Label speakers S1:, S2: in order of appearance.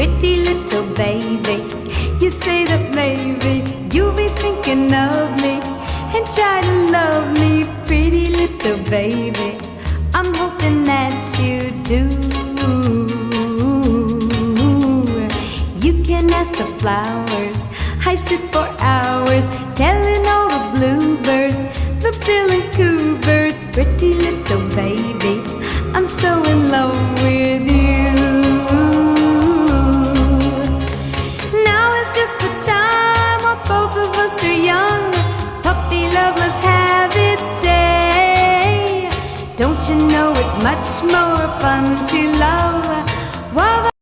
S1: pretty little baby. You say that maybe you'll be thinking of me and try to love me, pretty little baby. I'm hoping that you do. You can ask the flowers, I sit for hours telling all the bluebirds, the bill and coo birds, pretty little baby, I'm so in love with you. Now is just the time while both of us are young. Puppy love must have its day. Don't you know it's much more fun to love while the